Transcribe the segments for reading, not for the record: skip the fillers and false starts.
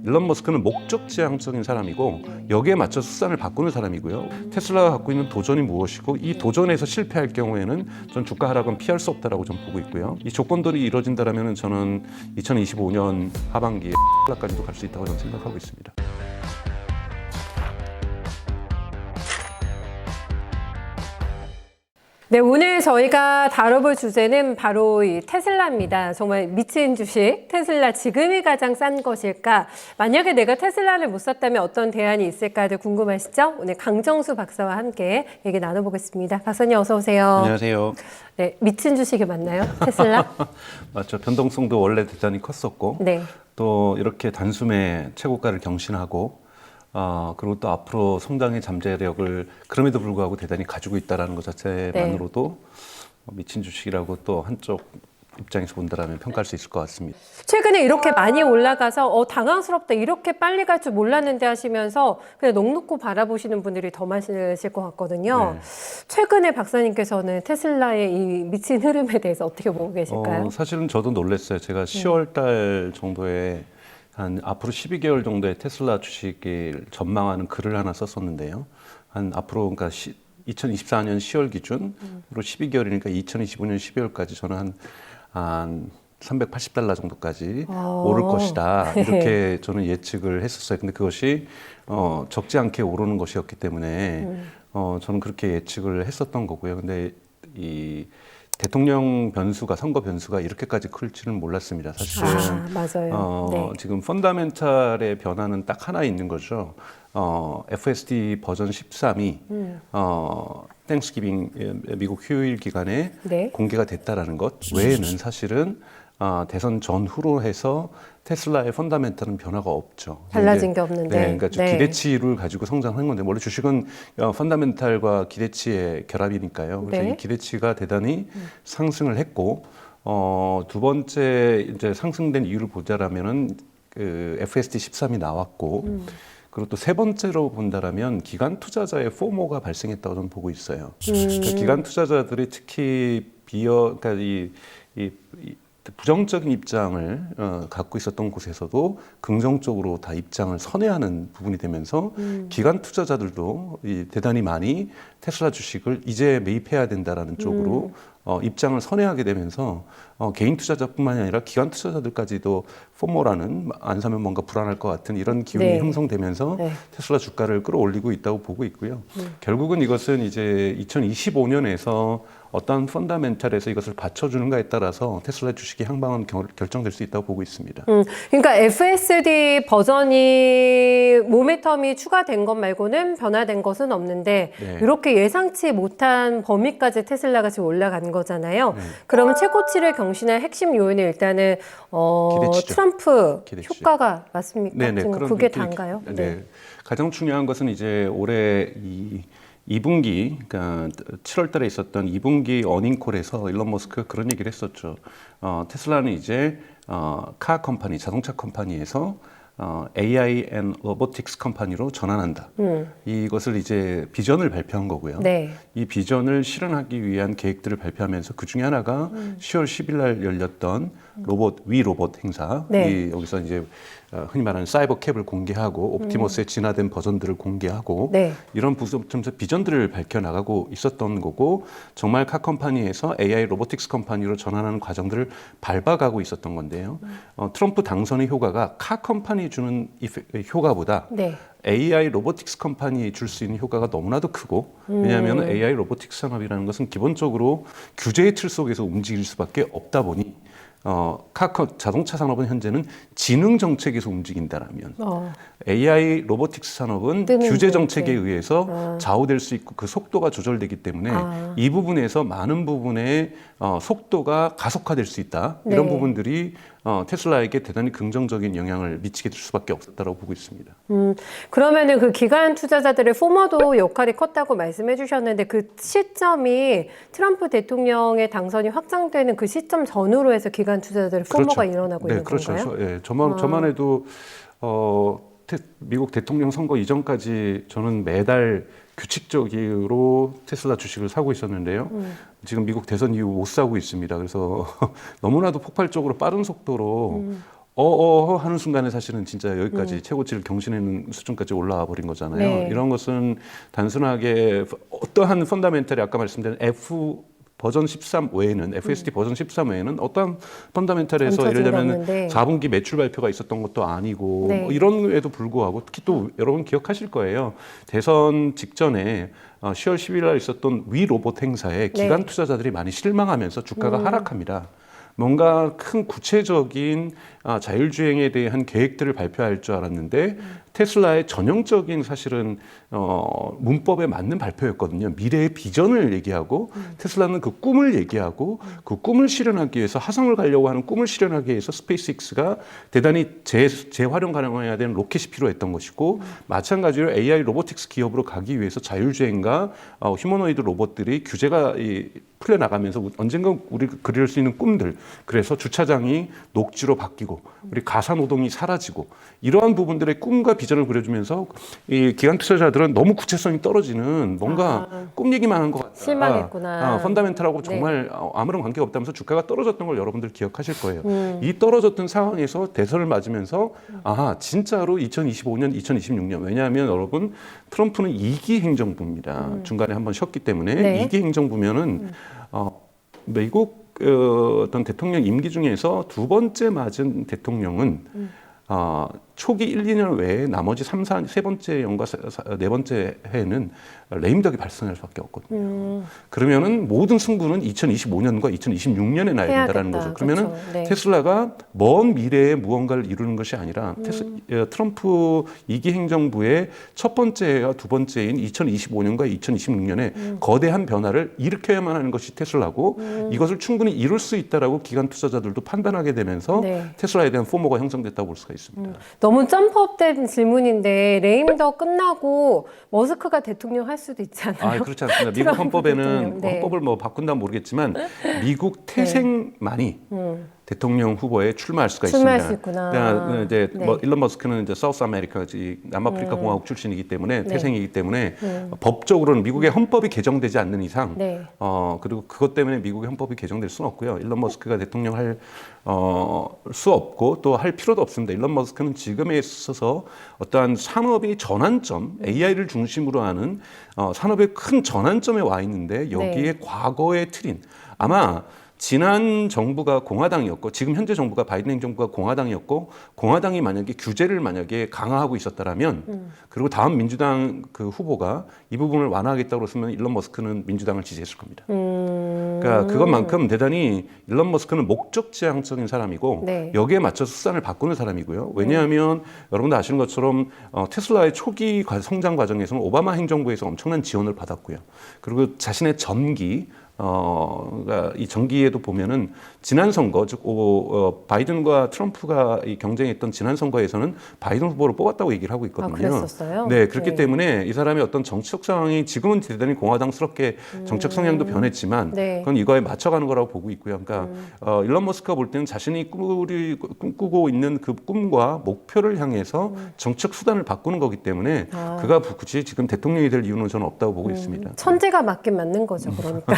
일론 머스크는 목적지향적인 사람이고 여기에 맞춰 수단을 바꾸는 사람이고요. 테슬라가 갖고 있는 도전이 무엇이고 이 도전에서 실패할 경우에는 전 주가 하락은 피할 수 없다라고 좀 보고 있고요. 이 조건들이 이루어진다라면 저는 2025년 하반기에 테슬라까지도 갈 수 있다고 저는 생각하고 있습니다. 네, 오늘 저희가 다뤄볼 주제는 바로 이 테슬라입니다. 정말 미친 주식, 테슬라 지금이 가장 싼 것일까? 만약에 내가 테슬라를 못 샀다면 어떤 대안이 있을까도 궁금하시죠? 오늘 강정수 박사와 함께 얘기 나눠보겠습니다. 박사님 어서 오세요. 안녕하세요. 네, 미친 주식이 맞나요? 테슬라? 맞죠. 변동성도 원래 대단히 컸었고 네. 또 이렇게 단숨에 최고가를 경신하고 그리고 또 앞으로 성장의 잠재력을 그럼에도 불구하고 대단히 가지고 있다는 것 자체만으로도 미친 주식이라고 또 한쪽 입장에서 본다면 평가할 수 있을 것 같습니다. 최근에 이렇게 많이 올라가서 당황스럽다, 이렇게 빨리 갈 줄 몰랐는데 하시면서 그냥 넋 놓고 바라보시는 분들이 더 많으실 것 같거든요. 네. 최근에 박사님께서는 테슬라의 이 미친 흐름에 대해서 어떻게 보고 계실까요? 사실은 저도 놀랐어요. 제가 10월 달 정도에 한 앞으로 12개월 정도의 테슬라 주식을 전망하는 글을 하나 썼었는데요. 한 앞으로 그러니까 2024년 10월 기준으로 12개월이니까 2025년 12월까지 저는 한 380달러 정도까지 오를 것이다. 이렇게 저는 예측을 했었어요. 근데 그것이 적지 않게 오르는 것이었기 때문에 저는 그렇게 예측을 했었던 거고요. 근데 이 대통령 변수가, 선거 변수가 이렇게까지 클지는 몰랐습니다. 사실은 맞아요. 네. 지금 펀다멘탈의 변화는 딱 하나 있는 거죠. FSD 버전 13이 땡스기빙 미국 휴일 기간에 네. 공개가 됐다라는 것 외에는 사실은 대선 전후로 해서 테슬라의 펀다멘탈은 변화가 없죠. 달라진 게 없는데. 네, 그러니까 기대치를 가지고 성장한 건데 원래 주식은 펀다멘탈과 기대치의 결합이니까요. 그래서 네. 이 기대치가 대단히 상승을 했고 두 번째 이제 상승된 이유를 보자라면은 그 FSD 13이 나왔고 그리고 또 세 번째로 본다라면 기관 투자자의 포모가 발생했다고 저는 보고 있어요. 그러니까 기관 투자자들이 특히 그러니까 이 부정적인 입장을 갖고 있었던 곳에서도 긍정적으로 다 입장을 선회하는 부분이 되면서 기관 투자자들도 대단히 많이 테슬라 주식을 이제 매입해야 된다라는 쪽으로 입장을 선회하게 되면서 개인 투자자뿐만이 아니라 기관 투자자들까지도 포모라는 안 사면 뭔가 불안할 것 같은 이런 기운이 형성되면서 테슬라 주가를 끌어올리고 있다고 보고 있고요. 결국은 이것은 이제 2025년에서 어떤 펀다멘탈에서 이것을 받쳐주는가에 따라서 테슬라 주식의 향방은 결정될 수 있다고 보고 있습니다. 그러니까 FSD 버전이 모멘텀이 추가된 것 말고는 변화된 것은 없는데 이렇게 예상치 못한 범위까지 테슬라가 지금 올라간 거잖아요. 그러면 최고치를 경신할 핵심 요인은 일단은 트럼프 기대치죠. 효과가 맞습니까? 네네. 지금 그럼 그게 다인가요? 네. 가장 중요한 것은 이제 올해 2분기, 그러니까 7월 달에 있었던 2분기 어닝콜에서 일론 머스크가 그런 얘기를 했었죠. 테슬라는 이제 카 컴퍼니, 자동차 컴퍼니에서 AI and Robotics 컴퍼니로 전환한다. 이것을 이제 비전을 발표한 거고요. 네. 이 비전을 실현하기 위한 계획들을 발표하면서 그 중에 하나가 10월 10일 날 열렸던 로봇 행사. 여기서 이제 흔히 말하는 사이버 캡을 공개하고 옵티머스의 진화된 버전들을 공개하고 이런 부분에서 비전들을 밝혀 나가고 있었던 거고 정말 카 컴퍼니에서 AI 로보틱스 컴퍼니로 전환하는 과정들을 밟아가고 있었던 건데요. 트럼프 당선의 효과가 카 컴퍼니 주는 효과보다 AI 로보틱스 컴퍼니에 줄 수 있는 효과가 너무나도 크고 왜냐하면 AI 로보틱스 산업이라는 것은 기본적으로 규제의 틀 속에서 움직일 수밖에 없다 보니 자동차 산업은 현재는 지능 정책에서 움직인다라면 AI 로보틱스 산업은 규제 정책에 의해서 좌우될 수 있고 그 속도가 조절되기 때문에 이 부분에서 많은 부분의 속도가 가속화될 수 있다. 이런 부분들이 테슬라에게 대단히 긍정적인 영향을 미치게 될 수밖에 없었다고 보고 있습니다. 그러면은 그 기관 투자자들의 포모도 역할이 컸다고 말씀해 주셨는데 그 시점이 트럼프 대통령의 당선이 확정되는 그 시점 전후로 해서 기관 투자자들의 포모가 일어나고 있는 건가요? 네, 저만 해도 미국 대통령 선거 이전까지 저는 매달 규칙적으로 테슬라 주식을 사고 있었는데요. 지금 미국 대선 이후 못 사고 있습니다. 그래서 너무나도 폭발적으로 빠른 속도로 하는 순간에 사실은 진짜 여기까지 최고치를 경신하는 수준까지 올라와 버린 거잖아요. 네. 이런 것은 단순하게 어떠한 펀다멘털이 아까 말씀드린 F 버전 13 외에는 FSD 버전 13 외에는 어떤 펀다멘털에서 예를 들면 없는데. 4분기 매출 발표가 있었던 것도 아니고 네. 뭐 이런에도 불구하고 특히 또 여러분 기억하실 거예요. 대선 직전에 10월 10일 날 있었던 위 로봇 행사에 기관 투자자들이 많이 실망하면서 주가가 하락합니다. 뭔가 큰 구체적인 자율주행에 대한 계획들을 발표할 줄 알았는데 테슬라의 전형적인 사실은 문법에 맞는 발표였거든요. 미래의 비전을 얘기하고 테슬라는 그 꿈을 얘기하고 그 꿈을 실현하기 위해서 화성을 가려고 하는 꿈을 실현하기 위해서 스페이스X가 대단히 재활용 가능해야 되는 로켓이 필요했던 것이고 마찬가지로 AI 로보틱스 기업으로 가기 위해서 자율주행과 휴머노이드 로봇들이 규제가 풀려나가면서 언젠가 우리 그릴 수 있는 꿈들, 그래서 주차장이 녹지로 바뀌고 우리 가사노동이 사라지고 이러한 부분들의 꿈과 비전을 그려주면서 이 기관 투자자들은 너무 구체성이 떨어지는 뭔가 꿈 얘기만 한 것 같다. 실망했구나. 펀다멘털하고 정말 아무런 관계가 없다면서 주가가 떨어졌던 걸 여러분들 기억하실 거예요. 이 떨어졌던 상황에서 대선을 맞으면서 진짜로 2025년, 2026년 왜냐하면 여러분 트럼프는 2기 행정부입니다. 중간에 한번 쉬었기 때문에 네. 2기 행정부면은 미국 어떤 대통령 임기 중에서 두 번째 맞은 대통령은 초기 1, 2년 외에 나머지 3, 세 번째 연과 네 번째 해에는 레임덕이 발생할 수밖에 없거든요. 그러면은 모든 승부는 2025년과 2026년에 나야 된다는 거죠. 그러면은 그렇죠. 네. 테슬라가 먼 미래에 무언가를 이루는 것이 아니라 트럼프 2기 행정부의 첫 번째와 두 번째인 2025년과 2026년에 거대한 변화를 일으켜야만 하는 것이 테슬라고 이것을 충분히 이룰 수 있다라고 기관 투자자들도 판단하게 되면서 테슬라에 대한 포모가 형성됐다고 볼 수가 있습니다. 너무 점프업된 질문인데 레임덕 끝나고 머스크가 대통령 할 수도 있잖아요. 그렇지 않습니다. 미국 헌법에는 대통령, 네. 헌법을 뭐 바꾼다면 모르겠지만 미국 태생만이 대통령 후보에 출마할 수가 출마할 있습니다. 수 있구나. 그러니까 이제 네. 뭐 일론 머스크는 이제 사우스 아메리카, 남아프리카 공화국 출신이기 때문에 태생이기 때문에 법적으로는 미국의 헌법이 개정되지 않는 이상, 그리고 그것 때문에 미국의 헌법이 개정될 수는 없고요. 일론 머스크가 대통령 할 수 없고 또 할 필요도 없습니다. 일론 머스크는 지금에 있어서 어떠한 산업의 전환점, AI를 중심으로 하는 산업의 큰 전환점에 와 있는데 여기에 과거의 틀인 아마 지난 정부가 공화당이었고 지금 현재 정부가 바이든 행정부가 공화당이었고 공화당이 만약에 규제를 만약에 강화하고 있었다라면 그리고 다음 민주당 그 후보가 이 부분을 완화하겠다고 했으면 일론 머스크는 민주당을 지지했을 겁니다. 그러니까 그것만큼 대단히 일론 머스크는 목적지향적인 사람이고 여기에 맞춰서 수단을 바꾸는 사람이고요. 왜냐하면 여러분도 아시는 것처럼 테슬라의 초기 성장 과정에서는 오바마 행정부에서 엄청난 지원을 받았고요. 그리고 자신의 전기 그러니까 이 정기에도 보면은 지난 선거, 즉 바이든과 트럼프가 이 경쟁했던 지난 선거에서는 바이든 후보를 뽑았다고 얘기를 하고 있거든요. 그랬었어요? 네, 그렇기 때문에 이 사람의 어떤 정치적 상황이 지금은 대단히 공화당스럽게 정책 성향도 변했지만 그건 이거에 맞춰가는 거라고 보고 있고요. 그러니까 일론 머스크가 볼 때는 자신이 꿈꾸고 있는 그 꿈과 목표를 향해서 정책 수단을 바꾸는 거기 때문에 그가 굳이 지금 대통령이 될 이유는 저는 없다고 보고 있습니다. 천재가 맞긴 맞는 거죠, 그러니까.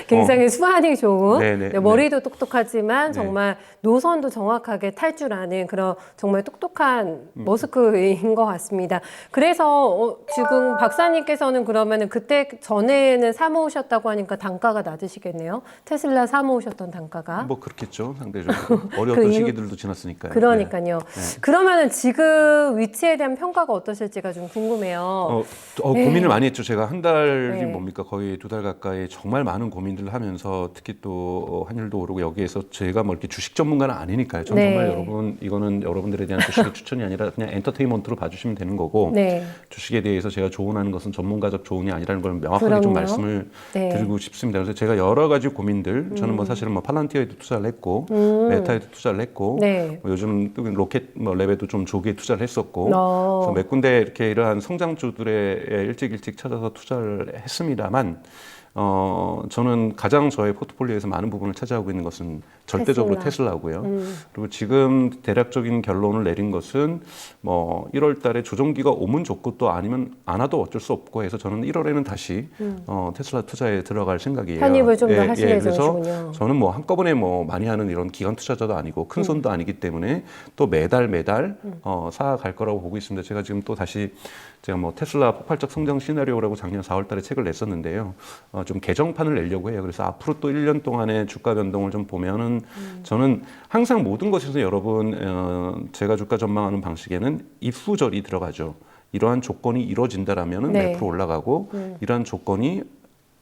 굉장히 수완이 좋은, 머리도 똑똑하지만 정말 노선도 정확하게 탈 줄 아는 그런 정말 똑똑한 머스크인 것 같습니다. 그래서 지금 박사님께서는 그러면은 그때 전에는 사모으셨다고 하니까 단가가 낮으시겠네요. 테슬라 사모으셨던 단가가. 뭐 그렇겠죠, 상대적으로. 어려웠던 시기들도 지났으니까요. 그러니까요. 그러면은 지금 위치에 대한 평가가 어떠실지가 좀 궁금해요. 고민을 많이 했죠. 제가 한 달이 뭡니까 거의 2달 가까이 정말 많은 고민들을 하면서 특히 또 환율도 오르고 여기에서 제가 뭐 이렇게 주식 전문가는 아니니까요. 저는 정말 여러분 이거는 여러분들에 대한 주식의 추천이 아니라 그냥 엔터테인먼트로 봐주시면 되는 거고 주식에 대해서 제가 조언하는 것은 전문가적 조언이 아니라는 걸 명확하게 좀 말씀을 드리고 싶습니다. 그래서 제가 여러 가지 고민들 저는 뭐 사실은 뭐 팔란티어에도 투자를 했고 메타에도 투자를 했고 뭐 요즘 로켓 뭐 랩에도 좀 조기에 투자를 했었고 그래서 몇 군데 이렇게 이러한 성장주들에 일찍 찾아서 투자를 했습니다만 저는 가장 저의 포트폴리오에서 많은 부분을 차지하고 있는 것은 절대적으로 테슬라고요. 그리고 지금 대략적인 결론을 내린 것은 뭐 1월 달에 조정기가 오면 좋고 또 아니면 안 와도 어쩔 수 없고 해서 저는 1월에는 다시 테슬라 투자에 들어갈 생각이에요. 편입을 좀 더 하실 그래서 예정이시군요. 저는 뭐 한꺼번에 뭐 많이 하는 이런 기관 투자자도 아니고 큰 손도 아니기 때문에 또 매달 쌓아갈 거라고 보고 있습니다. 제가 지금 또 다시 제가 뭐 테슬라 폭발적 성장 시나리오라고 작년 4월 달에 책을 냈었는데요. 좀 개정판을 내려고 해요. 그래서 앞으로 또 1년 동안의 주가 변동을 좀 보면은 저는 항상 모든 것에서 여러분 제가 주가 전망하는 방식에는 if 절이 들어가죠. 이러한 조건이 이루어진다라면은 몇 프로 올라가고 이러한 조건이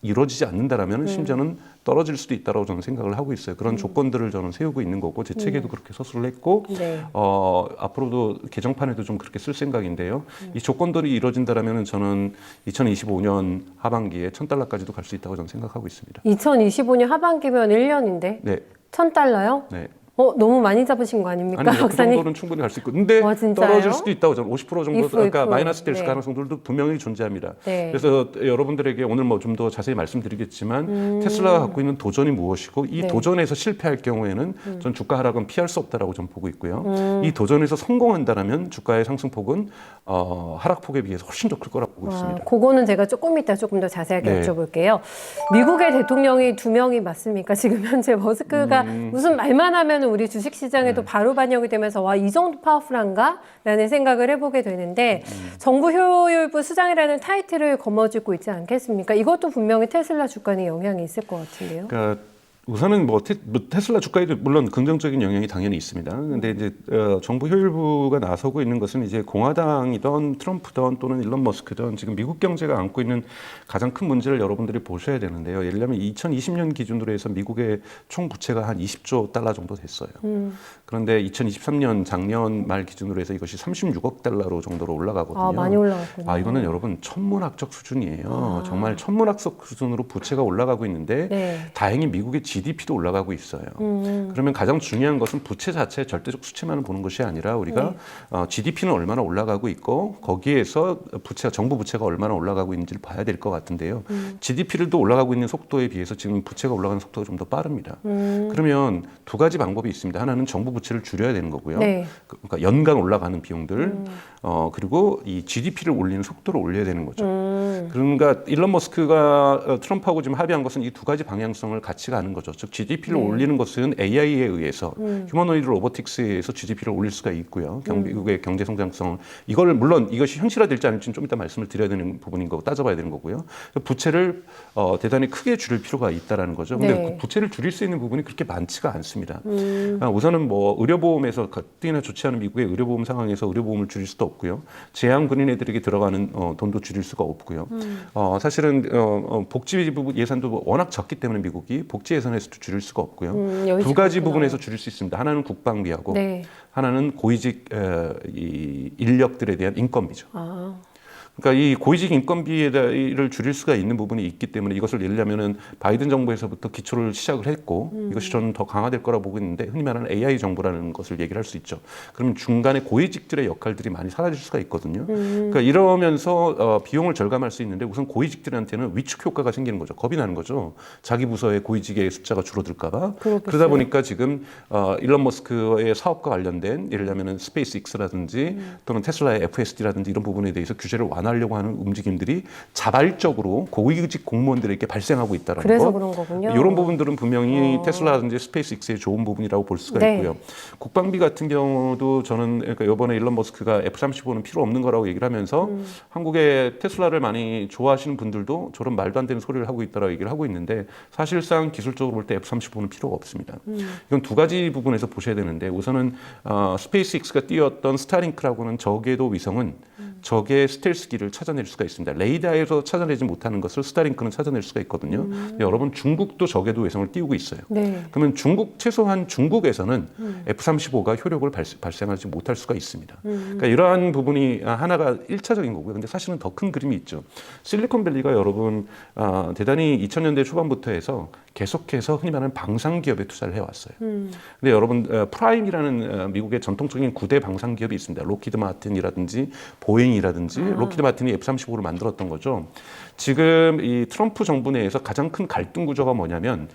이루어지지 않는다라면 심지어는 떨어질 수도 있다고 저는 생각을 하고 있어요. 그런 조건들을 저는 세우고 있는 거고 제 책에도 그렇게 서술을 했고 네. 앞으로도 개정판에도 좀 그렇게 쓸 생각인데요. 이 조건들이 이루어진다라면 저는 2025년 하반기에 $1,000까지도 갈 수 있다고 저는 생각하고 있습니다. 2025년 하반기면 1년인데 네. $1,000요? 네. 너무 많이 잡으신 거 아닙니까, 아니, 그 박사님? 정도는 충분히 갈 수 있고, 근데 와, 진짜요? 떨어질 수도 있다고 저는 50% 정도, 그러니까 if. 마이너스 될 네. 가능성들도 분명히 존재합니다. 네. 그래서 여러분들에게 오늘 뭐 좀 더 자세히 말씀드리겠지만 테슬라가 갖고 있는 도전이 무엇이고 이 네. 도전에서 실패할 경우에는 전 주가 하락은 피할 수 없다라고 좀 보고 있고요. 이 도전에서 성공한다라면 주가의 상승폭은 하락폭에 비해서 훨씬 더 클 거라고 보고 있습니다. 그거는 제가 조금 이따 조금 더 자세하게 네. 여쭤볼게요. 미국의 대통령이 2명이 맞습니까? 지금 현재 머스크가 무슨 말만 하면 우리 주식시장에도 바로 반영이 되면서 와, 이 정도 파워풀한가? 라는 생각을 해보게 되는데 정부 효율부 수장이라는 타이틀을 거머쥐고 있지 않겠습니까? 이것도 분명히 테슬라 주가에 영향이 있을 것 같은데요. 그러니까 우선은 뭐 테슬라 주가에도 물론 긍정적인 영향이 당연히 있습니다. 근데 이제 정부 효율부가 나서고 있는 것은 이제 공화당이든 트럼프든 또는 일론 머스크든 지금 미국 경제가 안고 있는 가장 큰 문제를 여러분들이 보셔야 되는데요. 예를 들면 2020년 기준으로 해서 미국의 총 부채가 한 20조 달러 정도 됐어요. 그런데 2023년 작년 말 기준으로 해서 이것이 36억 달러로 정도로 올라가거든요. 많이 올라갔군요. 이거는 여러분 천문학적 수준이에요. 정말 천문학적 수준으로 부채가 올라가고 있는데 네. 다행히 미국의 GDP도 올라가고 있어요. 그러면 가장 중요한 것은 부채 자체 절대적 수치만을 보는 것이 아니라 우리가 GDP는 얼마나 올라가고 있고 거기에서 정부 부채가 얼마나 올라가고 있는지를 봐야 될 것 같은데요. GDP를 또 올라가고 있는 속도에 비해서 지금 부채가 올라가는 속도가 좀 더 빠릅니다. 그러면 두 가지 방법이 있습니다. 하나는 정부 부채를 줄여야 되는 거고요. 네. 그러니까 연간 올라가는 비용들 그리고 이 GDP를 올리는 속도를 올려야 되는 거죠. 그러니까 일론 머스크가 트럼프하고 지금 합의한 것은 이 두 가지 방향성을 같이 가는 거죠. 즉 GDP를 올리는 것은 AI에 의해서 휴머노이드 로보틱스에 의해서 GDP를 올릴 수가 있고요. 미국의 경제 성장성 이걸 물론 이것이 현실화될지 아닐지는 좀 이따 말씀을 드려야 되는 부분인 거고 따져봐야 되는 거고요. 부채를 대단히 크게 줄일 필요가 있다라는 거죠. 근데 네. 그 부채를 줄일 수 있는 부분이 그렇게 많지가 않습니다. 우선은 뭐 의료보험에서 가뜩이나 좋지 않은 미국의 의료보험 상황에서 의료보험을 줄일 수도 없고요. 재앙군인 애들에게 들어가는 돈도 줄일 수가 없고요. 사실은 복지부 예산도 워낙 적기 때문에 미국이 복지 예산에서도 줄일 수가 없고요. 두 가지 부분에서 줄일 수 있습니다. 하나는 국방비하고 네. 하나는 고위직 이 인력들에 대한 인건비죠. 아. 그러니까 이 고위직 인건비를 줄일 수가 있는 부분이 있기 때문에 이것을 예를 바이든 정부에서부터 기초를 시작을 했고 이것이 저는 더 강화될 거라고 보고 있는데 흔히 말하는 AI 정부라는 것을 얘기를 할 수 있죠. 그러면 중간에 고위직들의 역할들이 많이 사라질 수가 있거든요. 그러니까 이러면서 비용을 절감할 수 있는데 우선 고위직들한테는 위축 효과가 생기는 거죠. 겁이 나는 거죠. 자기 부서의 고위직의 숫자가 줄어들까 봐. 그러다 보니까 지금 일론 머스크의 사업과 관련된 예를 들면 스페이스X라든지 또는 테슬라의 FSD라든지 이런 부분에 대해서 규제를 완화하려고 하는 움직임들이 자발적으로 고위직 공무원들에게 발생하고 있다는 거. 그래서 그런 거군요. 이런 부분들은 분명히 테슬라라든지 스페이스X의 좋은 부분이라고 볼 수가 네. 있고요. 국방비 같은 경우도 저는 그러니까 이번에 일론 머스크가 F-35는 필요 없는 거라고 얘기를 하면서 한국의 테슬라를 많이 좋아하시는 분들도 저런 말도 안 되는 소리를 하고 있다라고 얘기를 하고 있는데 사실상 기술적으로 볼 때 F-35는 필요가 없습니다. 이건 두 가지 부분에서 보셔야 되는데 우선은 스페이스X가 띄웠던 스타링크라고는 적궤도 위성은 적의 스텔스기를 찾아낼 수가 있습니다. 레이더에서 찾아내지 못하는 것을 스타링크는 찾아낼 수가 있거든요. 여러분 중국도 적궤도 위성을 띄우고 있어요. 네. 그러면 최소한 중국에서는 F-35가 효력을 발생하지 못할 수가 있습니다. 그러니까 이러한 부분이 하나가 1차적인 거고요. 근데 사실은 더 큰 그림이 있죠. 실리콘밸리가 여러분 대단히 2000년대 초반부터 해서 계속해서 흔히 말하는 방산 기업에 투자를 해왔어요. 근데 여러분 프라임이라는 미국의 전통적인 9대 방산 기업이 있습니다. 로키드 마틴이라든지 보잉이라든지 로키드 마틴이 F-35를 만들었던 거죠. 지금 이 트럼프 정부 내에서 가장 큰 갈등 구조가 뭐냐면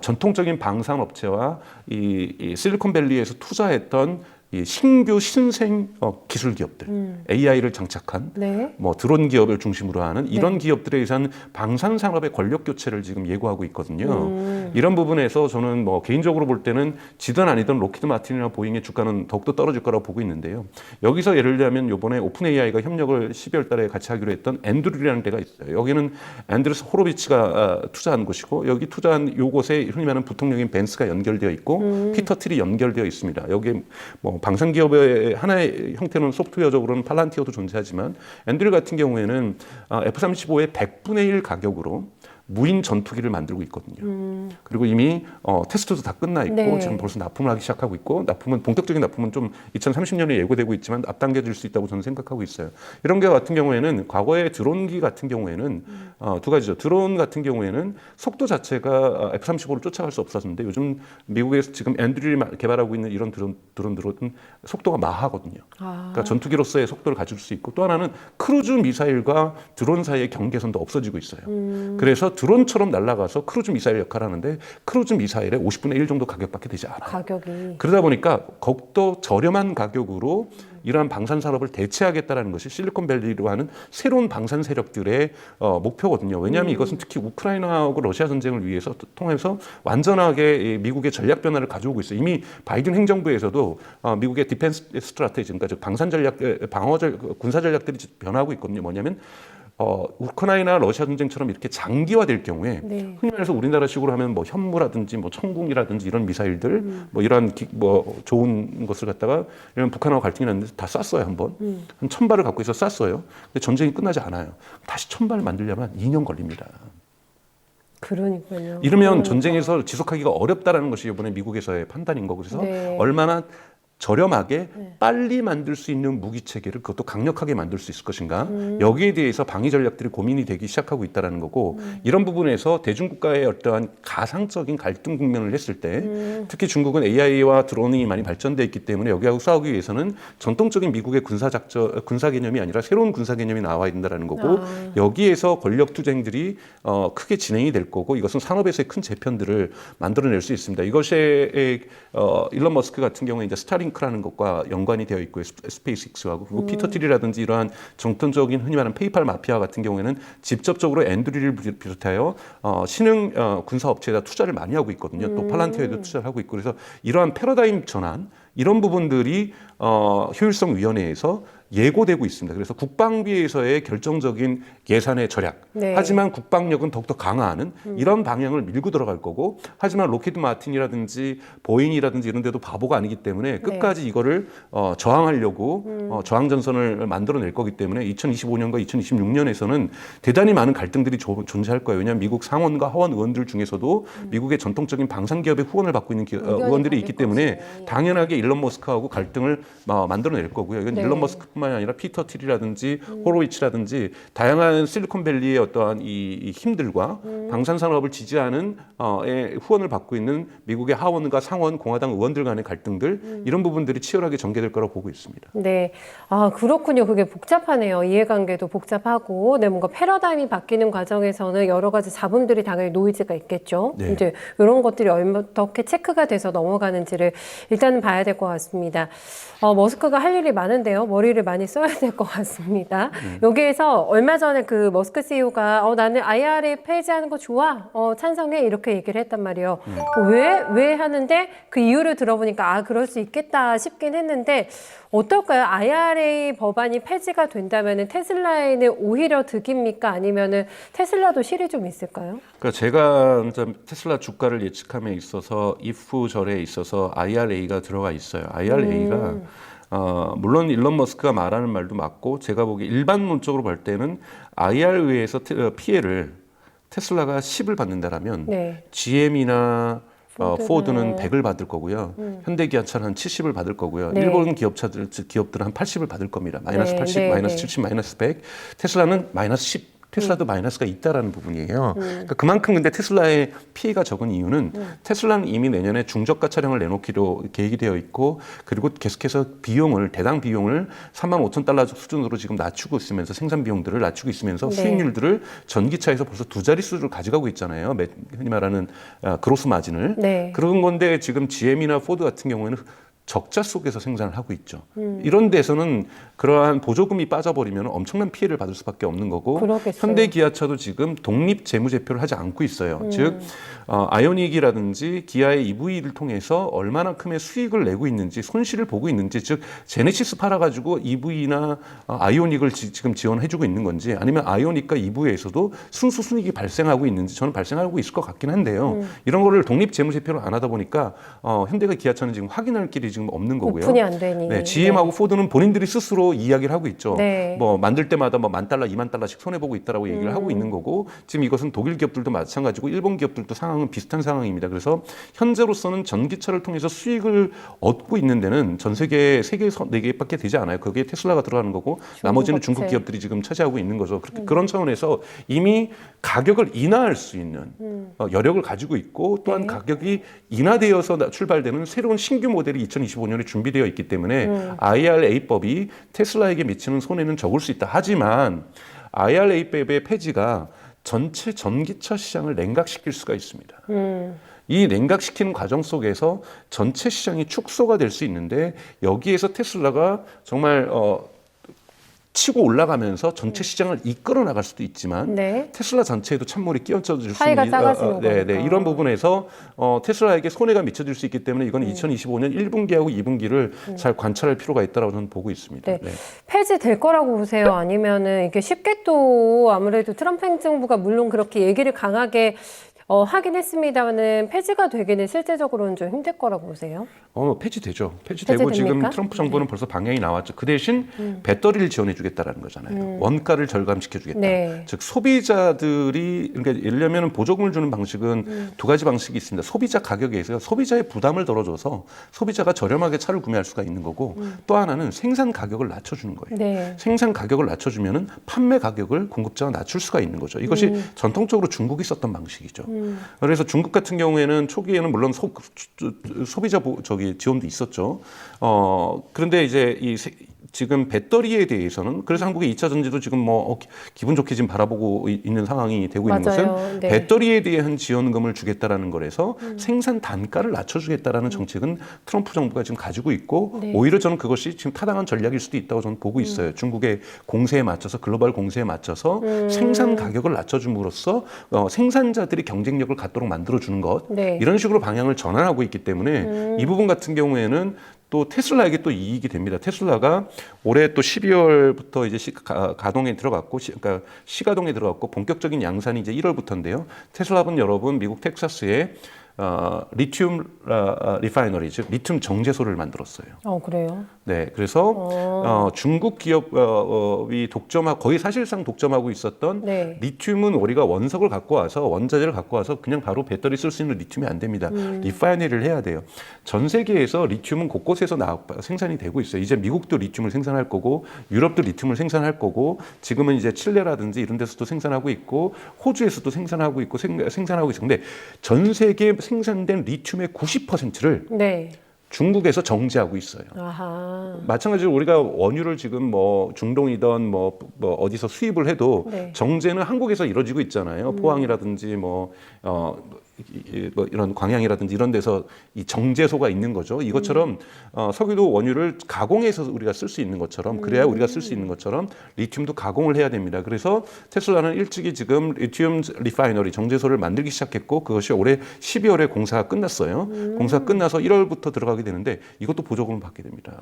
전통적인 방산 업체와 이 실리콘밸리에서 투자했던 이 신규 신생 기술 기업들, AI를 장착한 네. 뭐 드론 기업을 중심으로 하는 이런 기업들에 의한 방산 산업의 권력 교체를 지금 예고하고 있거든요. 이런 부분에서 저는 뭐 개인적으로 볼 때는 지든 아니든 로키드 마틴이나 보잉의 주가는 더욱더 떨어질 거라고 보고 있는데요. 여기서 예를 들면 이번에 오픈 AI가 협력을 12월 달에 같이 하기로 했던 앤드릴이라는 데가 있어요. 여기는 앤드레스 호로비치가 투자한 곳이고 여기 투자한 요곳에 흔히 말하는 부통령인 벤스가 연결되어 있고 피터 틸이 연결되어 있습니다. 여기에 뭐 방산 기업의 하나의 형태는 소프트웨어적으로는 팔란티어도 존재하지만 앤드릴 같은 경우에는 F-35의 100분의 1 가격으로 무인 전투기를 만들고 있거든요. 그리고 이미 테스트도 다 끝나 있고 네. 지금 벌써 납품을 하기 시작하고 있고 본격적인 납품은 좀 2030년에 예고되고 있지만 앞당겨질 수 있다고 저는 생각하고 있어요. 이런 게 같은 경우에는 과거의 드론기 같은 경우에는 두 가지죠. 드론 같은 경우에는 속도 자체가 F-35를 쫓아갈 수 없었는데 요즘 미국에서 지금 앤드릴이 개발하고 있는 이런 드론들은 속도가 마하거든요. 그러니까 전투기로서의 속도를 가질 수 있고 또 하나는 크루즈 미사일과 드론 사이의 경계선도 없어지고 있어요. 그래서 드론처럼 날아가서 크루즈 미사일 역할을 하는데 크루즈 미사일의 50분의 1 정도 가격밖에 되지 않아요. 가격이. 그러다 보니까 더욱더 저렴한 가격으로 이러한 방산 산업을 대체하겠다는 것이 실리콘밸리로 하는 새로운 방산 세력들의 목표거든요. 왜냐하면 이것은 특히 우크라이나하고 러시아 전쟁을 위해서 통해서 완전하게 미국의 전략 변화를 가져오고 있어요. 이미 바이든 행정부에서도 미국의 디펜스 스트라테지, 그러니까 즉 방산 전략, 군사 전략들이 변화하고 있거든요. 뭐냐면 우크라이나 러시아 전쟁처럼 이렇게 장기화될 경우에 네. 흔히 말해서 우리나라식으로 하면 뭐 현무라든지 뭐 천궁이라든지 이런 미사일들 뭐 이러한 뭐 좋은 것을 갖다가 이런 북한하고 갈등이 났는데 다 쐈어요 한번 한 1000발을 갖고 있어 쐈어요. 근데 전쟁이 끝나지 않아요. 다시 1000발 만들려면 2년 걸립니다. 그러니까요. 이러면 전쟁에서 지속하기가 어렵다라는 것이 이번에 미국에서의 판단인 거고 그래서 네. 얼마나 저렴하게 빨리 만들 수 있는 무기 체계를 그것도 강력하게 만들 수 있을 것인가 여기에 대해서 방위 전략들이 고민이 되기 시작하고 있다는 거고 이런 부분에서 대중국가의 어떠한 가상적인 갈등 국면을 했을 때 특히 중국은 AI와 드론이 많이 발전되어 있기 때문에 여기하고 싸우기 위해서는 전통적인 미국의 군사 개념이 아니라 새로운 군사 개념이 나와야 된다는 거고 여기에서 권력 투쟁들이 크게 진행이 될 거고 이것은 산업에서의 큰 재편들을 만들어낼 수 있습니다. 이것이 일론 머스크 같은 경우에 이제 스타링크라는 것과 연관이 되어 있고요. 스페이스X하고 그리고 피터 틸이라든지 이러한 정통적인 흔히 말하는 페이팔 마피아 같은 경우에는 직접적으로 앤드릴을 비롯하여 신흥 군사 업체에다 투자를 많이 하고 있거든요. 또 팔란티어에도 투자를 하고 있고 그래서 이러한 패러다임 전환 이런 부분들이 효율성위원회에서 예고되고 있습니다. 그래서 국방비에서의 결정적인 예산의 절약. 네. 하지만 국방력은 더욱더 강화하는 이런 방향을 밀고 들어갈 거고 하지만 로키드 마틴이라든지 보잉이라든지 이런 데도 바보가 아니기 때문에 끝까지 이거를 저항하려고 저항 전선을 만들어낼 거기 때문에 2025년과 2026년에서는 대단히 많은 갈등들이 존재할 거예요. 왜냐하면 미국 상원과 하원 의원들 중에서도 미국의 전통적인 방산기업의 후원을 받고 있는 의원들이 있기 때문에 당연하게 일론 머스크하고 갈등을 만들어낼 거고요. 이건 일론 머스크뿐만이 아니라 피터 틸이라든지 호로위치라든지 다양한 실리콘밸리의 어떠한 이 힘들과 방산 산업을 지지하는 후원을 받고 있는 미국의 하원과 상원 공화당 의원들 간의 갈등들 이런 부분들이 치열하게 전개될 거라고 보고 있습니다. 네, 아 그렇군요. 그게 복잡하네요. 이해관계도 복잡하고, 네 뭔가 패러다임이 바뀌는 과정에서는 여러 가지 잡음들이 당연히 노이즈가 있겠죠. 네. 이제 이런 것들이 어떻게 체크가 돼서 넘어가는지를 일단은 봐야 될 것 같습니다. 머스크가 할 일이 많은데요. 머리를 많이 써야 될 것 같습니다. 여기에서 얼마 전에 그 머스크 CEO가 나는 IRA 폐지하는 거 좋아, 찬성해 이렇게 얘기를 했단 말이에요. 왜 하는데 그 이유를 들어보니까 그럴 수 있겠다 싶긴 했는데 어떨까요? IRA 법안이 폐지가 된다면 테슬라에는 오히려 득입니까? 아니면은 테슬라도 실이 좀 있을까요? 그러니까 제가 테슬라 주가를 예측함에 있어서 if절에 있어서 IRA가 들어가 있어요. IRA가 물론 일론 머스크가 말하는 말도 맞고 제가 보기 일반론적으로 볼 때는 IRA에서 피해를 테슬라가 10을 받는다라면 GM이나 포드는 100을 받을 거고요. 현대기아차는 한 70을 받을 거고요. 일본 기업들은 한 80을 받을 겁니다. 마이너스 80, 마이너스 70, 마이너스 100. 테슬라는 마이너스 10. 테슬라도 마이너스가 있다라는 부분이에요. 그러니까 그만큼 근데 테슬라의 피해가 적은 이유는 테슬라는 이미 내년에 중저가 차량을 내놓기로 계획이 되어 있고 그리고 계속해서 대당 비용을 35,000달러 수준으로 지금 낮추고 있으면서 생산 비용들을 낮추고 있으면서 수익률들을 전기차에서 벌써 두 자릿수를 가져가고 있잖아요. 흔히 말하는 그로스 마진을. 그런 건데 지금 GM이나 포드 같은 경우에는 적자 속에서 생산을 하고 있죠. 이런 데서는 그러한 보조금이 빠져버리면 엄청난 피해를 받을 수밖에 없는 거고 그러겠어요. 현대기아차도 지금 독립 재무제표를 하지 않고 있어요. 즉 아이오닉이라든지 기아의 EV를 통해서 얼마나큼의 수익을 내고 있는지 손실을 보고 있는지 즉 제네시스 팔아가지고 EV나 아이오닉을 지금 지원해주고 있는 건지 아니면 아이오닉과 EV에서도 순수 순이익이 발생하고 있는지 저는 발생하고 있을 것 같긴 한데요. 이런 거를 독립 재무제표를 안 하다 보니까 현대가 기아차는 지금 확인할 길이 지금 없는 거고요. 오픈이 안 되니. 네, GM하고 포드는 본인들이 스스로 이야기를 하고 있죠. 뭐 만들 때마다 뭐 $10,000, $20,000씩 손해 보고 있다라고 얘기를 하고 있는 거고 지금 이것은 독일 기업들도 마찬가지고 일본 기업들도 상황은 비슷한 상황입니다. 그래서 현재로서는 전기차를 통해서 수익을 얻고 있는 데는 전 세계 4개밖에 되지 않아요. 거기에 테슬라가 들어가는 거고 나머지는 중국 기업들이 지금 차지하고 있는 거죠. 그런 차원에서 이미 가격을 인하할 수 있는 여력을 가지고 있고 또한 가격이 인하되어서 출발되는 새로운 신규 모델이 2025년에 준비되어 있기 때문에 IRA법이 테슬라에게 미치는 손해는 적을 수 있다. 하지만 IRA법의 폐지가 전체 전기차 시장을 냉각시킬 수가 있습니다. 이 냉각시키는 과정 속에서 전체 시장이 축소가 될 수 있는데 여기에서 테슬라가 정말 치고 올라가면서 전체 시장을 이끌어 나갈 수도 있지만 테슬라 전체에도 찬물이 끼얹어질 수 있는 차이가 작아지는 거니까. 이런 부분에서 테슬라에게 손해가 미쳐질 수 있기 때문에 이건 2025년 1분기하고 2분기를 잘 관찰할 필요가 있다고 저는 보고 있습니다. 폐지될 거라고 보세요? 아니면은 이게 쉽게 또 아무래도 트럼프 행정부가 물론 그렇게 얘기를 강하게 하긴 했습니다만은 폐지가 되기는 실제적으로는 좀 힘들 거라고 보세요? 폐지되죠. 폐지되고 지금 폐지됩니까? 트럼프 정부는 벌써 방향이 나왔죠. 그 대신 배터리를 지원해주겠다라는 거잖아요. 원가를 절감시켜주겠다. 즉 소비자들이 그러니까 예를 들면 보조금을 주는 방식은 두 가지 방식이 있습니다. 소비자 가격에 있어서 소비자의 부담을 덜어줘서 소비자가 저렴하게 차를 구매할 수가 있는 거고 또 하나는 생산 가격을 낮춰주는 거예요. 생산 가격을 낮춰주면은 판매 가격을 공급자가 낮출 수가 있는 거죠. 이것이 전통적으로 중국이 썼던 방식이죠. 그래서 중국 같은 경우에는 초기에는 물론 소비자 지원도 있었죠. 그런데 이제 지금 배터리에 대해서는 그래서 한국의 2차 전지도 지금 뭐 기분 좋게 지금 바라보고 있는 상황이 되고 있는 것은 배터리에 대한 지원금을 주겠다라는 거라서 생산 단가를 낮춰주겠다라는 정책은 트럼프 정부가 지금 가지고 있고 오히려 저는 그것이 지금 타당한 전략일 수도 있다고 저는 보고 있어요. 중국의 공세에 맞춰서 글로벌 공세에 맞춰서 생산 가격을 낮춰줌으로써 생산자들이 경쟁력을 갖도록 만들어주는 것 이런 식으로 방향을 전환하고 있기 때문에 이 부분 같은 경우에는 또 테슬라에게 또 이익이 됩니다. 테슬라가 올해 또 12월부터 이제 가동에 들어갔고, 그러니까 시가동에 들어갔고 본격적인 양산이 이제 1월부터인데요. 테슬라는 여러분 미국 텍사스에 리튬 리파이너리 즉 리튬 정제소를 만들었어요. 그래요? 네, 그래서 중국 기업이 거의 사실상 독점하고 있었던 리튬은 우리가 원석을 갖고 와서 원자재를 갖고 와서 그냥 바로 배터리 쓸 수 있는 리튬이 안 됩니다. 리파이너리를 해야 돼요. 전 세계에서 리튬은 곳곳에서 생산이 되고 있어요. 이제 미국도 리튬을 생산할 거고 유럽도 리튬을 생산할 거고 지금은 이제 칠레라든지 이런 데서도 생산하고 있고 호주에서도 생산하고 있고 생산하고 있어요. 근데 전 세계 생산된 리튬의 90%를 중국에서 정제하고 있어요. 마찬가지로 우리가 원유를 지금 뭐 중동이든 뭐 어디서 수입을 해도 정제는 한국에서 이루어지고 있잖아요. 포항이라든지 뭐 이런 광양이라든지 이런 데서 이 정제소가 있는 거죠. 이것처럼 석유도 원유를 가공해서 우리가 쓸 수 있는 것처럼 그래야 우리가 쓸 수 있는 것처럼 리튬도 가공을 해야 됩니다. 그래서 테슬라는 일찍이 지금 리튬 리파이너리 정제소를 만들기 시작했고 그것이 올해 12월에 공사가 끝났어요. 공사가 끝나서 1월부터 들어가게 되는데 이것도 보조금을 받게 됩니다.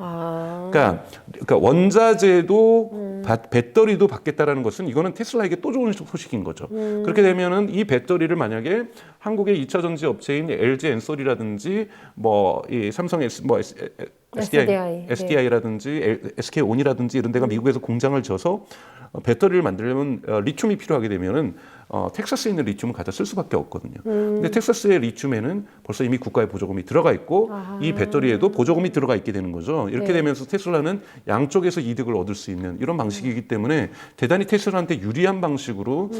그러니까 원자재도 배터리도 받겠다라는 것은 이거는 테슬라에게 또 좋은 소식인 거죠. 그렇게 되면은 이 배터리를 만약에 한국의 2차 전지 업체인 LG 엔솔이라든지 이 삼성 SDI라든지 SK온이라든지 이런 데가 미국에서 공장을 져서 배터리를 만들려면 리튬이 필요하게 되면은 텍사스에 있는 리튬을 갖다 쓸 수밖에 없거든요. 근데 텍사스의 리튬에는 벌써 이미 국가의 보조금이 들어가 있고 이 배터리에도 보조금이 들어가 있게 되는 거죠. 이렇게 되면서 테슬라는 양쪽에서 이득을 얻을 수 있는 이런 방식이기 때문에 대단히 테슬라한테 유리한 방식으로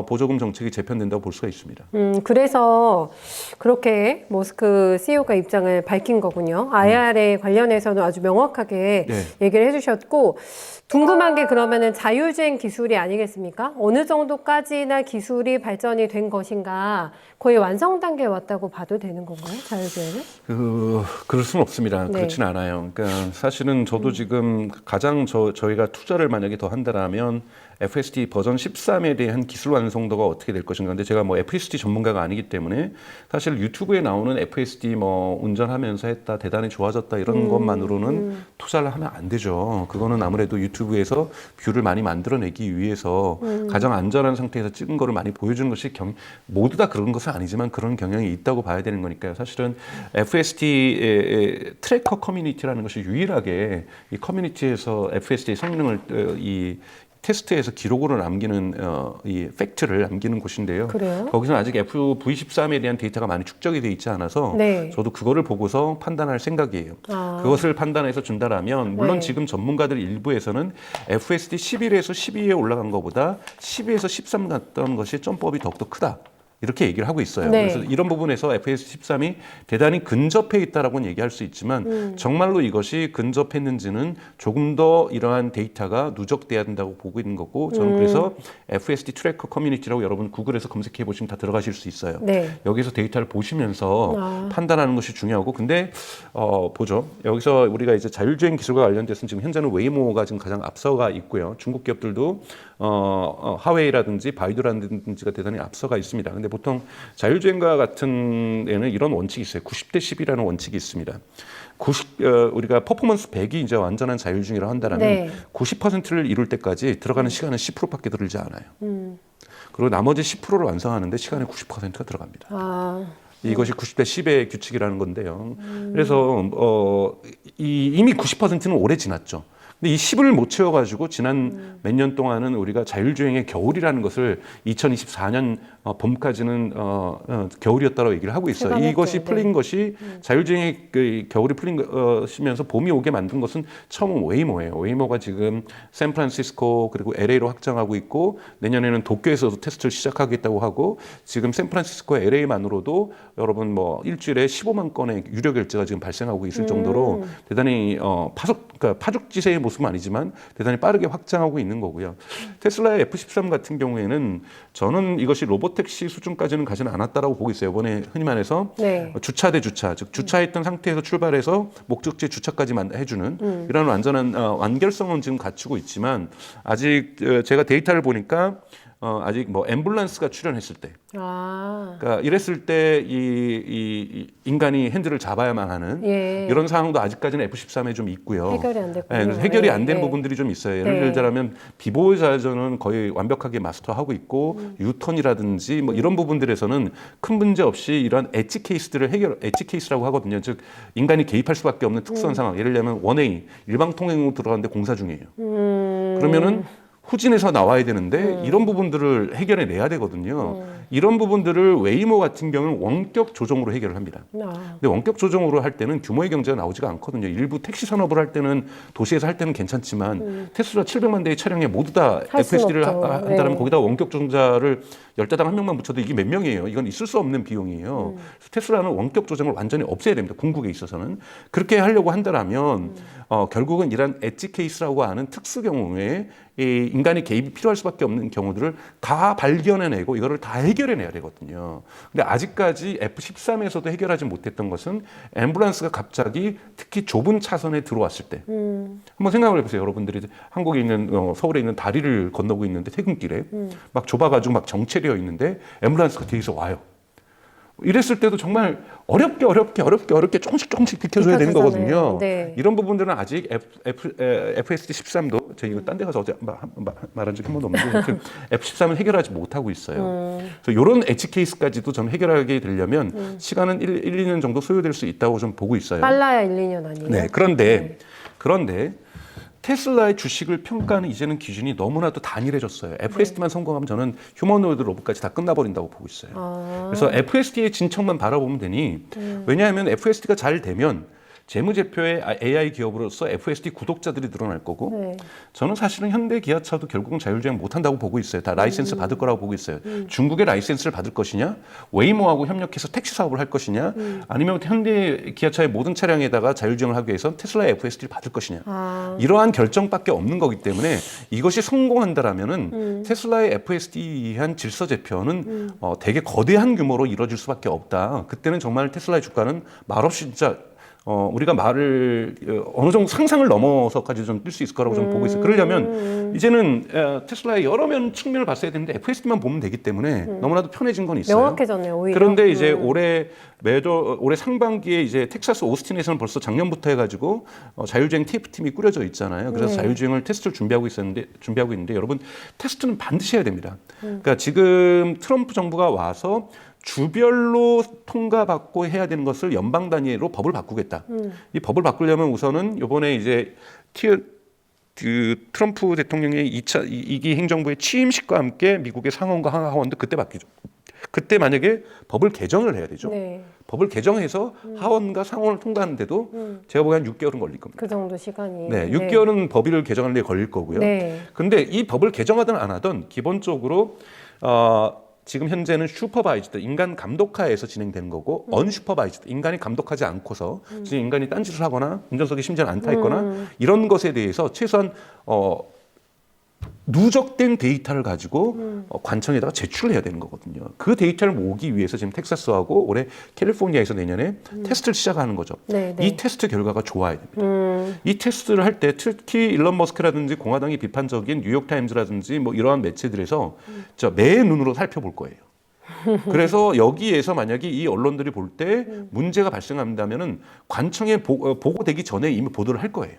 보조금 정책이 재편된다고 볼 수가 있습니다. 그래서 그렇게 머스크 CEO가 입장을 밝힌 거군요. IRA 관련해서는 아주 명확하게 얘기를 해주셨고, 궁금한 게 그러면은 자율주행 기술이 아니겠습니까? 어느 정도까지나 기술이 발전이 된 것인가, 거의 완성 단계에 왔다고 봐도 되는 건가요? 자율주행은? 그럴 수는 없습니다. 그렇진 않아요. 그러니까 사실은 저도 지금 가장 저희가 투자를 만약에 더 한다라면 FSD 버전 13에 대한 기술 완성도가 어떻게 될 것인가. 근데 제가 뭐 FSD 전문가가 아니기 때문에 사실 유튜브에 나오는 FSD 뭐 운전하면서 했다, 대단히 좋아졌다 이런 것만으로는 투자를 하면 안 되죠. 그거는 아무래도 유튜브에서 뷰를 많이 만들어내기 위해서 가장 안전한 상태에서 찍은 거를 많이 보여주는 것이 모두 다 그런 것은 아니지만 그런 경향이 있다고 봐야 되는 거니까요. 사실은 FSD 트래커 커뮤니티라는 것이 유일하게 이 커뮤니티에서 FSD 성능을 테스트에서 기록으로 남기는 이 팩트를 남기는 곳인데요. 그래요? 거기서는 아직 V13에 대한 데이터가 많이 축적이 돼 있지 않아서 저도 그거를 보고서 판단할 생각이에요. 그것을 판단해서 준다라면 물론 지금 전문가들 일부에서는 FSD 11에서 12에 올라간 것보다 12에서 13 갔던 것이 점법이 더욱더 크다. 이렇게 얘기를 하고 있어요. 그래서 이런 부분에서 FS13이 대단히 근접해 있다라고는 얘기할 수 있지만 정말로 이것이 근접했는지는 조금 더 이러한 데이터가 누적돼야 된다고 보고 있는 거고 저는 그래서 FSD 트래커 커뮤니티라고 여러분 구글에서 검색해 보시면 다 들어가실 수 있어요. 여기서 데이터를 보시면서 판단하는 것이 중요하고 근데 보죠. 여기서 우리가 이제 자율주행 기술과 관련돼서 지금 현재는 웨이모가 지금 가장 앞서가 있고요. 중국 기업들도 하웨이라든지 바이두라든지가 대단히 앞서가 있습니다. 근데 보통 자율주행과 같은 데는 이런 원칙이 있어요. 90대 10이라는 원칙이 있습니다. 우리가 퍼포먼스 100이 이제 완전한 자율주행이라고 한다면 90%를 이룰 때까지 들어가는 시간은 10%밖에 들지 않아요. 그리고 나머지 10%를 완성하는데 시간의 90%가 들어갑니다. 이것이 90대 10의 규칙이라는 건데요. 그래서 이미 90%는 오래 지났죠. 근데 이 10을 못 채워가지고 지난 몇 년 동안은 우리가 자율주행의 겨울이라는 것을 2024년 봄까지는 겨울이었다고 얘기를 하고 있어요. 이것이 풀린 것이 자율주행의 그 겨울이 풀린 것이면서 봄이 오게 만든 것은 처음은 웨이모예요. 웨이모가 지금 샌프란시스코 그리고 LA로 확장하고 있고 내년에는 도쿄에서도 테스트를 시작하겠다고 하고 지금 샌프란시스코 LA만으로도 여러분 뭐 일주일에 15만 건의 유료 결제가 지금 발생하고 있을 정도로 대단히 그러니까 파죽지세의 모습은 아니지만 대단히 빠르게 확장하고 있는 거고요. 테슬라의 F13 같은 경우에는 저는 이것이 로보택시 수준까지는 가지는 않았다라고 보고 있어요. 이번에 흔히 말해서 주차 대 주차, 즉 주차했던 상태에서 출발해서 목적지 주차까지만 해주는 이런 완전한 완결성은 지금 갖추고 있지만 아직 제가 데이터를 보니까 아직 뭐 앰뷸런스가 출연했을 때, 그러니까 이랬을 때 이 인간이 핸들을 잡아야만 하는 이런 상황도 아직까지는 F13에 좀 있고요. 해결이 안 됐군요. 그래서 해결이 안 되는 부분들이 좀 있어요. 예를 들자면 비보호 좌회전은 거의 완벽하게 마스터하고 있고 유턴이라든지 뭐 이런 부분들에서는 큰 문제 없이 이런 엣지 케이스들을 엣지 케이스라고 하거든요. 즉 인간이 개입할 수밖에 없는 특수한 상황. 예를 들면 원웨이 일방 통행으로 들어가는데 공사 중이에요. 그러면은 후진해서 나와야 되는데 이런 부분들을 해결해 내야 되거든요. 이런 부분들을 웨이모 같은 경우는 원격 조정으로 해결을 합니다. 근데 원격 조정으로 할 때는 규모의 경제가 나오지가 않거든요. 일부 택시 산업을 할 때는 도시에서 할 때는 괜찮지만 테슬라 700만 대의 차량에 모두 다 FSD를 한다면 거기다 원격 조정자를 10대당 한 명만 붙여도 이게 몇 명이에요. 이건 있을 수 없는 비용이에요. 테슬라는 원격 조정을 완전히 없애야 됩니다. 궁극에 있어서는. 그렇게 하려고 한다면 결국은 이런 엣지 케이스라고 하는 특수 경우에 이 인간이 개입이 필요할 수밖에 없는 경우들을 다 발견해내고 이거를 다 해결해내야 되거든요. 근데 아직까지 F13에서도 해결하지 못했던 것은 앰뷸런스가 갑자기 특히 좁은 차선에 들어왔을 때 한번 생각을 해보세요. 여러분들이 한국에 있는 서울에 있는 다리를 건너고 있는데 퇴근길에 막 좁아가지고 막 정체되어 있는데 앰뷸런스가 뒤에서 와요. 이랬을 때도 정말 어렵게 조금씩 비켜줘야 되는 거거든요. 이런 부분들은 아직 FSD 13도 제가 이거 딴 데 가서 어제 말한 적이 한 번도 없는데 F13은 해결하지 못하고 있어요. 그래서 이런 엣지 케이스까지도 좀 해결하게 되려면 시간은 1, 2년 정도 소요될 수 있다고 좀 보고 있어요. 빨라야 1, 2년 아니에요? 네, 그런데 테슬라의 주식을 평가하는 이제는 기준이 너무나도 단일해졌어요. FSD만 성공하면 저는 휴머노이드 로봇까지 다 끝나버린다고 보고 있어요. 그래서 FSD의 진척만 바라보면 되니 왜냐하면 FSD가 잘 되면 재무제표의 AI 기업으로서 FSD 구독자들이 늘어날 거고 네. 저는 사실은 현대 기아차도 결국은 자율주행 못한다고 보고 있어요. 다 라이센스 받을 거라고 보고 있어요. 중국의 라이센스를 받을 것이냐, 웨이모하고 협력해서 택시 사업을 할 것이냐, 아니면 현대 기아차의 모든 차량에다가 자율주행을 하기 위해서 테슬라의 FSD를 받을 것이냐. 이러한 결정밖에 없는 거기 때문에 이것이 성공한다라면은 테슬라의 FSD한 질서 제표는 되게 거대한 규모로 이루어질 수밖에 없다. 그때는 정말 테슬라의 주가는 말없이 진짜 우리가 말을 어느 정도 상상을 넘어서까지 좀 뛸 수 있을 거라고 저는 보고 있어요. 그러려면 이제는 테슬라의 여러 측면을 봤어야 되는데 FSD만 보면 되기 때문에 너무나도 편해진 건 있어요. 명확해졌네요, 오히려. 그런데 이제 올해 상반기에 이제 텍사스 오스틴에서는 벌써 작년부터 해가지고 자율주행 TF팀이 꾸려져 있잖아요. 그래서 자율주행을 테스트를 준비하고 있는데 여러분 테스트는 반드시 해야 됩니다. 그러니까 지금 트럼프 정부가 와서 주별로 통과받고 해야 되는 것을 연방 단위로 법을 바꾸겠다. 이 법을 바꾸려면 우선은 이번에 이제 트럼프 대통령의 2기 행정부의 취임식과 함께 미국의 상원과 하원도 그때 바뀌죠. 그때 만약에 법을 개정을 해야 되죠. 네. 법을 개정해서 하원과 상원을 통과하는데도 제가 보기엔 6개월은 걸릴 겁니다. 그 정도 시간이. 네, 6개월은 법을 개정하는 데 걸릴 거고요. 네. 근데 이 법을 개정하든 안 하든 기본적으로 지금 현재는 슈퍼바이즈드 인간 감독하에서 진행되는 거고 언슈퍼바이즈드 인간이 감독하지 않고서 지금 인간이 딴짓을 하거나 운전석에 심지어 안 타 있거나 이런 것에 대해서 최소한 누적된 데이터를 가지고 관청에다가 제출을 해야 되는 거거든요. 그 데이터를 모으기 위해서 지금 텍사스하고 올해 캘리포니아에서 내년에 테스트를 시작하는 거죠. 네, 네. 이 테스트 결과가 좋아야 됩니다. 이 테스트를 할 때 특히 일론 머스크라든지 공화당이 비판적인 뉴욕타임즈라든지 뭐 이러한 매체들에서 매 눈으로 살펴볼 거예요. 그래서 여기에서 만약에 이 언론들이 볼 때 문제가 발생한다면은 관청에 보고되기 전에 이미 보도를 할 거예요.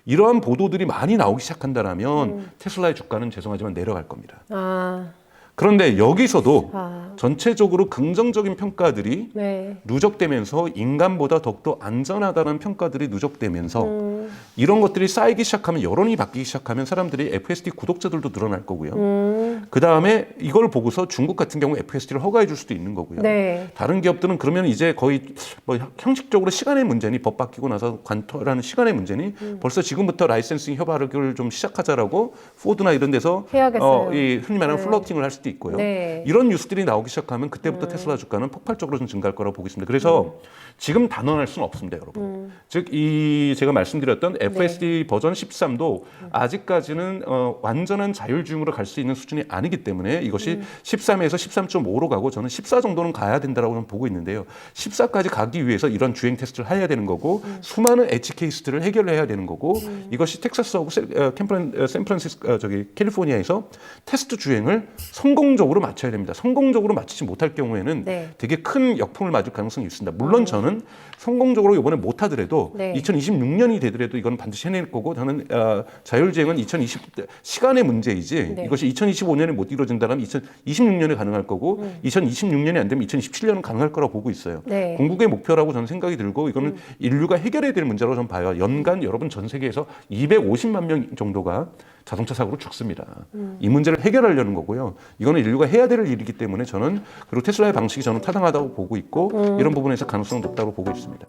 이러한 보도들이 많이 나오기 시작한다면 테슬라의 주가는 죄송하지만 내려갈 겁니다. 그런데 여기서도 전체적으로 긍정적인 평가들이 네. 누적되면서 인간보다 더욱더 안전하다는 평가들이 누적되면서 이런 것들이 쌓이기 시작하면 여론이 바뀌기 시작하면 사람들이 FSD 구독자들도 늘어날 거고요. 그 다음에 이걸 보고서 중국 같은 경우 FSD를 허가해 줄 수도 있는 거고요. 네. 다른 기업들은 그러면 이제 거의 뭐 형식적으로 시간의 문제니 법 바뀌고 나서 관통하는 시간의 문제니 벌써 지금부터 라이센싱 협약을 좀 시작하자라고 포드나 이런 데서 이 흔히 말하는 플러팅을 할 수도 있고요. 네. 이런 뉴스들이 나오기 시작하면 그때부터 테슬라 주가는 폭발적으로 좀 증가할 거라고 보고 있습니다. 그래서 지금 단언할 수는 없습니다, 여러분. 즉 제가 말씀드렸던 FSD 버전 13도 아직까지는 완전한 자율주행으로 갈 수 있는 수준이 아니기 때문에 이것이 13에서 13.5로 가고 저는 14 정도는 가야 된다라고 저는 보고 있는데요. 14까지 가기 위해서 이런 주행 테스트를 해야 되는 거고 수많은 엣지 케이스들을 해결해야 되는 거고 이것이 텍사스하고 샌프란시스코 캘리포니아에서 테스트 주행을 성공적으로 마쳐야 됩니다. 성공적으로 마치지 못할 경우에는 되게 큰 역풍을 맞을 가능성이 있습니다. 물론 저는 성공적으로 이번에 못하더라도 2026년이 되더라도 이건 반드시 해낼 거고 저는 자율주행은 2020 시간의 문제이지 이것이 2025년에 못 이루어진다면 2026년에 가능할 거고 2026년이 안 되면 2027년은 가능할 거라고 보고 있어요. 궁극의 목표라고 저는 생각이 들고 이거는 인류가 해결해야 될 문제라고 저는 봐요. 연간 여러분 전 세계에서 250만 명 정도가 자동차 사고로 죽습니다. 이 문제를 해결하려는 거고요. 이거는 인류가 해야 될 일이기 때문에 저는 그리고 테슬라의 방식이 저는 타당하다고 보고 있고 이런 부분에서 가능성은 높다고 보고 있습니다.